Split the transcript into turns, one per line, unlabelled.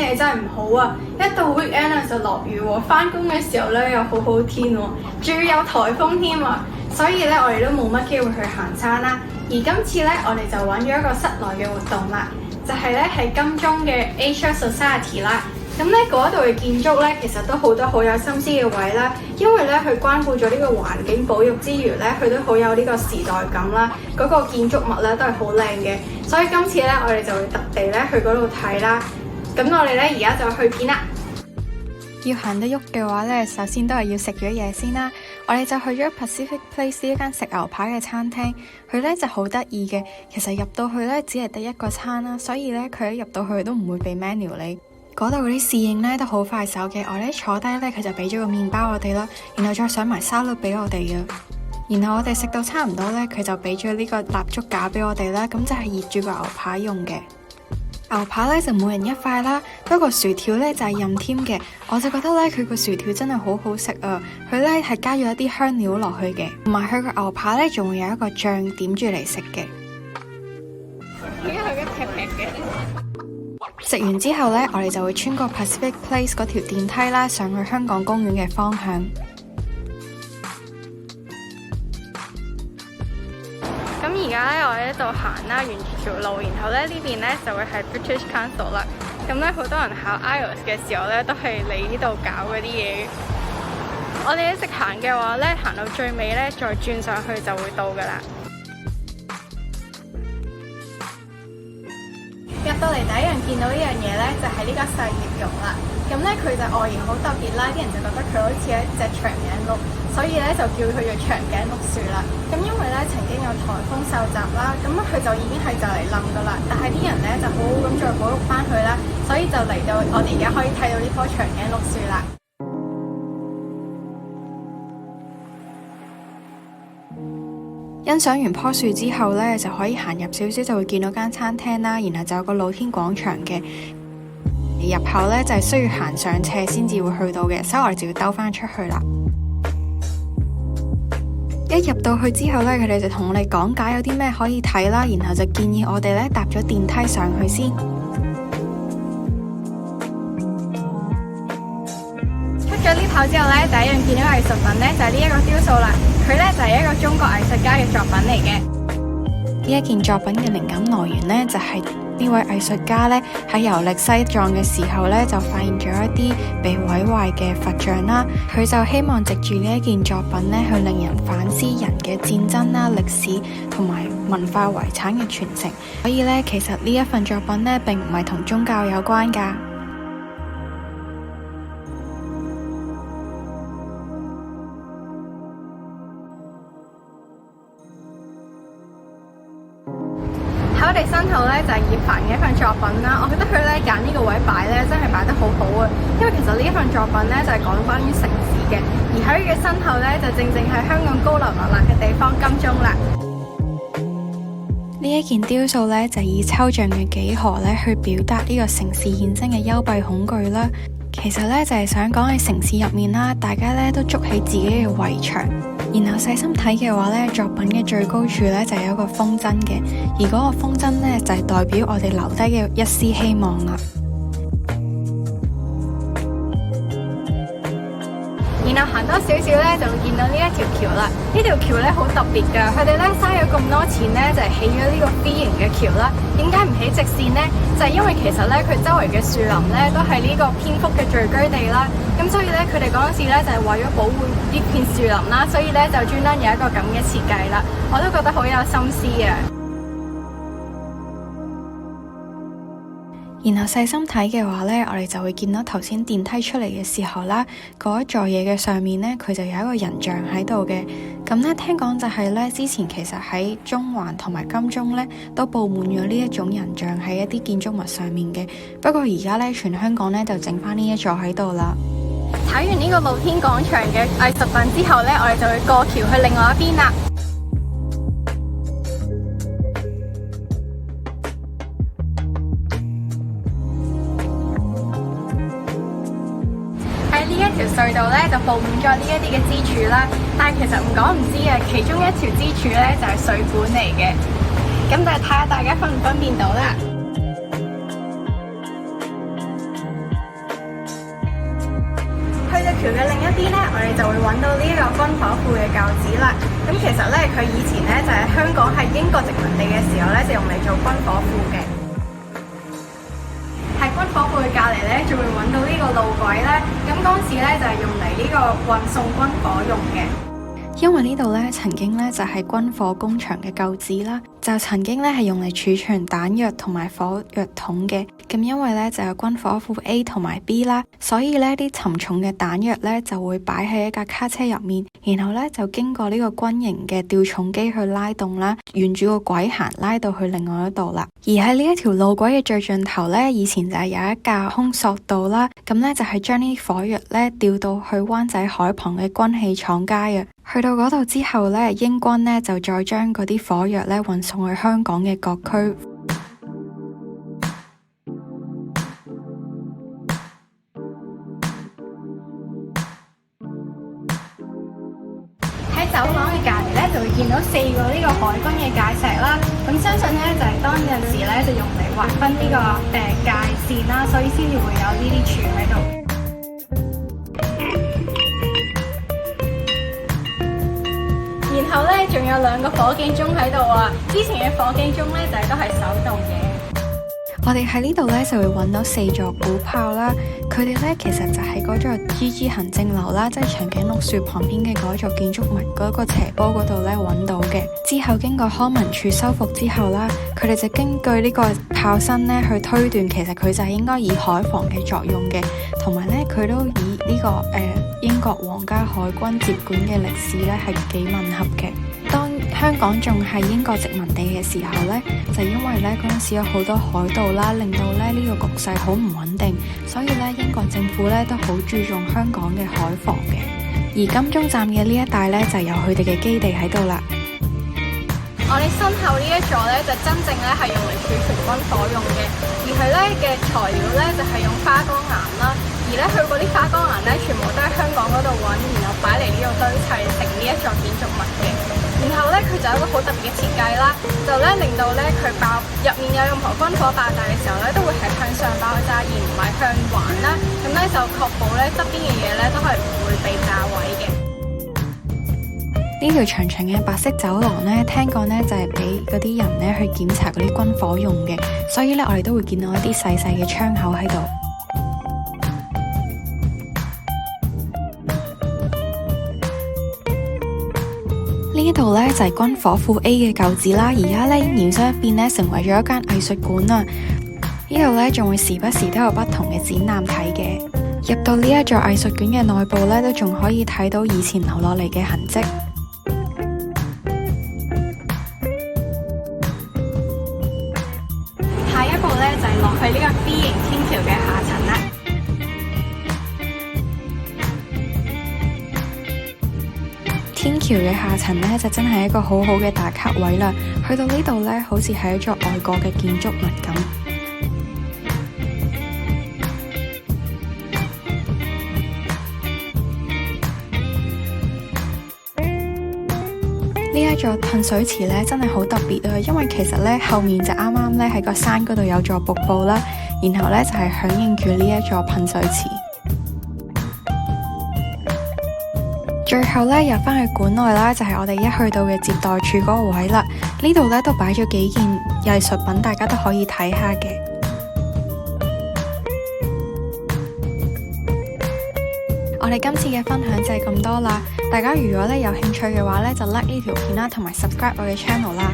氣真係唔好啊！一到 weekend 咧就落雨喎，翻工嘅時候咧又好好天喎，仲要有颱風添啊！所以咧我哋都冇乜機會去行山啦。而今次咧我哋就揾咗一個室內嘅活動啦，就係咧喺金鐘嘅 Asia Society 啦。咁咧嗰度嘅建築咧，其實都好多好有心思嘅位啦，因為咧佢關顧咗呢個環境保育之餘咧，佢都好有呢個時代感啦。嗰個建築物咧都係好靚嘅，所以今次咧我哋就會特地咧去嗰度睇啦。咁我哋咧而家就去片啦。
要行得喐嘅話咧，首先都係要食咗嘢先啦。我哋就去咗 Pacific Place 呢一間食牛扒嘅餐廳，佢咧就好得意嘅。其實入到去咧只係得一個餐啦，所以咧佢一入到去都唔會俾 menu 你。嗰度嗰啲侍應咧都好快手嘅，我哋坐低咧佢就俾咗個麵包我哋啦，然後再上埋沙律俾我哋嘅。然後我哋食到差唔多咧，佢就俾咗呢個蠟燭架俾我哋啦，咁就係熱住個牛扒用嘅。牛扒咧就每人一塊啦，不過薯條咧就係任添嘅。我就覺得咧佢個薯條真係好好食啊！佢咧係加咗一啲香料落去嘅，同埋佢個牛扒咧仲會有一個醬點住嚟食嘅。
點解佢一劈劈嘅？
食完之後呢，我哋就會穿過 Pacific Place 嗰條電梯啦，上去香港公園嘅方向。
咁而家呢，我喺度行啦，沿住條路，然後呢邊呢就會係 British Council 啦。咁呢，好多人考 IELTS 嘅時候呢，都係嚟呢度搞嗰啲嘢。我哋一直行嘅話呢，行到最尾呢，再轉上去就會到噶啦。入到嚟第一樣見到呢樣嘢呢，就係呢個細葉榕啦。咁呢，佢就外形好特別啦，啲人就覺得佢好似一隻長頸鹿，所以呢就叫佢做長頸鹿樹啦。咁因為呢曾經有颱風受襲啦，咁佢就已經係就嚟冧噶啦。但係啲人呢就好好咁再保育翻佢啦，所以就嚟到我哋而家可以睇到呢棵長頸鹿樹啦。
欣賞完棵樹之後呢，就可以行入少少就會見到間餐廳啦，然後就有個露天廣場嘅。入口呢，就係需要行上斜先至會去到嘅，所以我哋就要兜翻出去啦。一入到去之後呢，佢哋就同我哋講解有啲咩可以睇啦，然後就建議我哋呢搭咗電梯上去先。
出咗呢口之後呢，第一樣見到藝術品呢，就係呢一個雕塑啦。佢呢就係一個中國藝術家嘅作品嚟嘅。
呢一件作品嘅靈感來源呢，就係呢位藝術家呢喺遊歷西藏嘅時候呢，就發現咗一啲被毀壞嘅佛像啦。佢就希望藉住呢一件作品呢，去令人反思人嘅戰爭啦、歷史同埋文化遺產嘅傳承。所以呢，其實呢一份作品呢，並唔係同宗教有關㗎。
喺我哋身後咧就係葉凡嘅一份作品啦，我覺得佢咧揀呢個位擺咧真係擺得好好啊，因為其實呢一份作品咧就係講關於城市嘅，而喺佢嘅身後咧就正正係香港高樓林立嘅地方金鐘啦。
呢一件雕塑咧就以抽象嘅幾何咧去表達呢個城市衍生嘅幽閉恐懼啦。其實咧就係想講喺城市入面啦，大家咧都築起自己嘅圍牆。然後細心睇嘅話呢，作品嘅最高處呢就有一個風箏嘅，而嗰個風箏呢就係代表我哋留低嘅一絲希望啦。
然後行多少少呢，就會見到呢一條橋啦。呢條橋呢好特別噶，佢哋呢嘥咗咁多錢呢，就係起咗呢個 V 型嘅橋啦。點解唔起直線呢？就係因為其實呢，佢周圍嘅樹林呢都係呢個蝙蝠嘅聚居地啦。咁所以呢，佢哋嗰陣時呢就係為咗保護呢片樹林啦，所以呢就專登有一個咁嘅設計啦。我都覺得好有心思啊！
然後細心睇嘅話呢，我哋就會見到頭先電梯出嚟嘅時候啦，嗰一座嘢嘅上面呢，佢就有一個人像喺度嘅。咁呢，聽講就係呢，之前其實喺中環同埋金鐘呢，都佈滿咗呢一種人像喺一啲建築物上面嘅。不過而家呢，全香港呢，就剩翻呢一座喺度啦。
睇完呢個露天廣場嘅藝術品之後呢，我哋就會過橋去另外一邊啦。條隧道咧就佈滿咗呢一啲嘅支柱啦，但係其實唔講唔知啊，其中一條支柱咧就係水管嚟嘅，咁就睇下大家分唔分辨到啦。橋嘅另一邊咧，我哋就會揾到呢一個軍火庫嘅舊址啦。咁其實咧，佢以前咧就係香港係英國殖民地嘅時候咧，就用嚟做軍火庫嘅。喺軍火庫嘅隔離咧，仲會揾到呢個路軌咧。咁當時咧就係用嚟呢個運送軍火用嘅。
因為呢度咧曾經咧就係軍火工場嘅舊址啦，就曾經咧係用嚟儲存彈藥同埋火藥桶嘅。咁因為咧就有軍火庫 A 同埋 B 啦，所以咧啲沉重嘅彈藥咧就會擺喺一架卡車入面，然後咧就經過呢個軍營嘅吊重機去拉動啦，沿住個軌行拉到去另外一度啦。而喺呢一條路軌嘅最盡頭咧，以前就係有一架空索道啦，咁咧就係將呢啲火藥咧調到去灣仔海旁嘅軍器廠街啊。去到嗰度之後咧，英軍咧就再將嗰啲火藥咧運送去香港嘅各區。
喺走廊嘅隔離咧，就會見到4個呢個海軍嘅界石啦。咁相信咧就係當陣時咧就用嚟劃分呢個界線啦，所以先至會有呢啲柱喺度。然後咧，仲有2個火警鐘喺度啊！之前嘅火警鐘咧就都係手動嘅。
我哋喺呢度咧就會揾到4座古炮啦，佢哋咧其實就喺嗰座 GG 行政樓啦，即係長頸鹿樹旁邊嘅嗰座建築物嗰個斜坡嗰度咧揾到嘅。之後經過康文署修復之後啦，佢哋就根據呢個炮身咧去推斷，其實佢就係應該以海防嘅作用嘅，同埋咧佢都以呢個英國皇家海軍接管嘅歷史咧係幾吻合嘅。當香港仲係英國殖民地嘅時候呢，就因為呢嗰陣時有好多海盜啦，令到呢個局勢好唔穩定，所以呢英國政府呢都好注重香港嘅海防嘅。而金鐘站嘅呢一帶呢，就有佢哋嘅基地喺度啦。
我哋身後呢一座呢，就真正呢係用嚟儲存軍火用嘅，而佢呢嘅材料呢，就係用花崗岩啦，而呢佢嗰啲花崗岩呢，全部都喺香港嗰度揾，然後擺嚟呢度堆砌成呢一座建築物嘅。然後咧，佢就有一個好特別嘅設計啦，就咧令到咧佢爆入面有任何軍火爆炸嘅時候咧，都會係向上爆炸，而唔係向環啦。咁咧就確保咧側邊嘅嘢咧都係唔會被炸毀嘅。
呢條長長嘅白色走廊咧，聽講咧就係俾嗰啲人咧去檢查嗰啲軍火用嘅，所以咧我哋都會見到一啲細細嘅窗口喺度。呢度咧就係軍火庫 A 嘅舊址啦，而家咧搖身一變咧成為咗一間藝術館啦。呢度咧仲會時不時都有不同嘅展覽睇嘅。入到呢一座藝術館嘅內部咧，都仲可以睇到以前留落嚟嘅痕跡。
下一步咧就係落去呢個 B 型天橋嘅下層啦。
天橋嘅下層呢，就真係一個好好嘅打卡位啦。去到呢度呢，好似係一座外國嘅建築物咁。呢一座噴水池呢，真係好特別啊！因為其實呢，後面就啱啱呢喺個山嗰度有座瀑布啦，然後呢，就係響應住呢一座噴水池。最後咧入翻去館內啦，就係我哋一去到嘅接待處嗰個位啦。呢度咧都擺咗幾件藝術品，大家都可以睇下嘅。我哋今次嘅分享就係咁多啦。大家如果咧有興趣嘅話咧，就 like 呢條片啦，同埋 subscribe 我嘅 channel 啦。